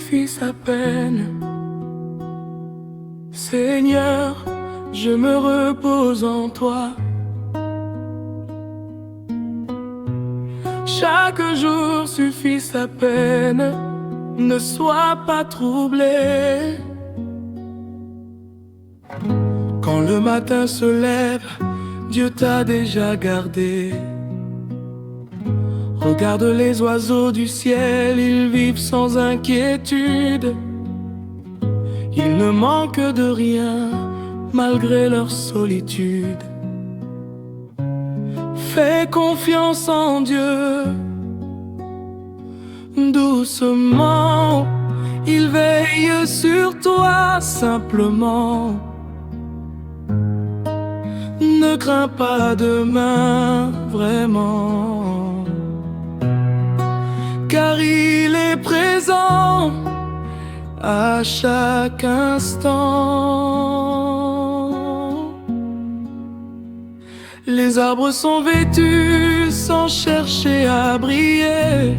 suffit sa peine. Seigneur, je me repose en toi. Chaque jour suffit sa peine. Ne sois pas troublé. Quand le matin se lève, Dieu t'a déjà gardé. Regarde les oiseaux du ciel, ils vivent sans inquiétude. Ils ne manquent de rien, malgré leur solitude. Fais confiance en Dieu. Doucement, il veille sur toi simplement. Ne crains pas demain, vraiment, car il est présent à chaque instant. Les arbres sont vêtus sans chercher à briller.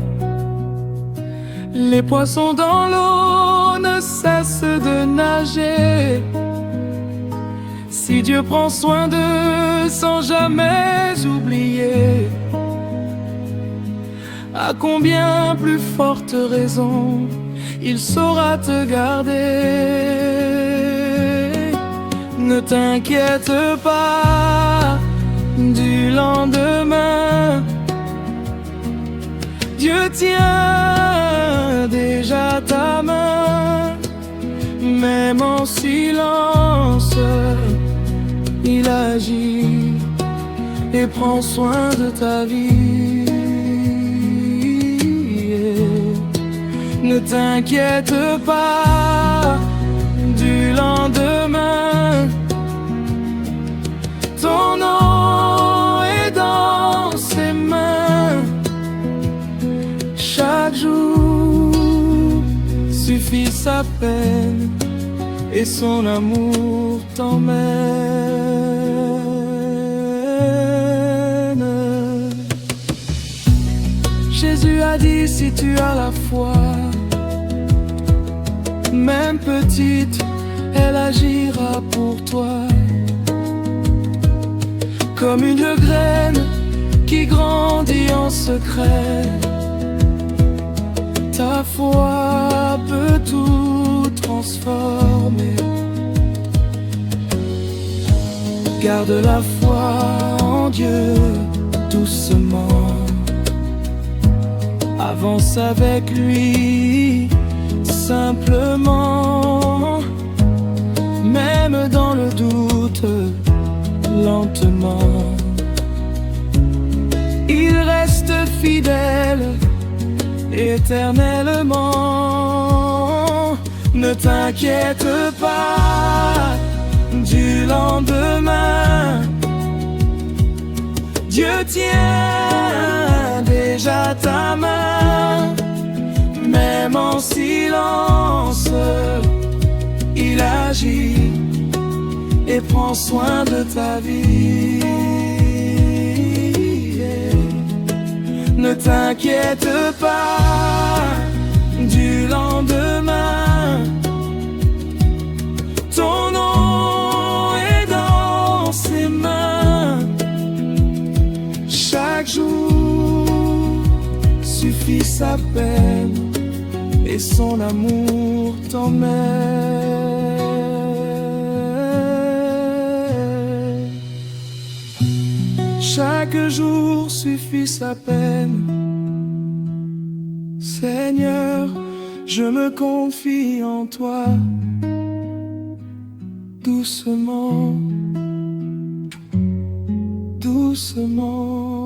Les poissons dans l'eau ne cessent de nager. Si Dieu prend soin d'eux sans jamais oublier, à combien plus forte raison il saura te garder. Ne t'inquiète pas du lendemain. Dieu tient déjà ta main. Même en silence, il agit et prend soin de ta vie. Ne t'inquiète pas du lendemain. Ton nom est dans ses mains. Chaque jour suffit sa peine et son amour t'emmène. Jésus a dit, si tu as la foi, même petite, elle agira pour toi. Comme une graine qui grandit en secret, ta foi peut tout transformer. Garde la foi en Dieu doucement. Avance avec lui simplement. Même dans le doute, lentement. Il reste fidèle éternellement. Ne t'inquiète pas du lendemain. Dieu tient déjà ta main. Même en silence, il agit et prend soin de ta vie. Ne t'inquiète pas du lendemain. Ton nom est dans ses mains. Chaque jour suffit sa peine et son amour t'emmène. Chaque jour suffit sa peine. Seigneur, je me confie en toi. Doucement, doucement.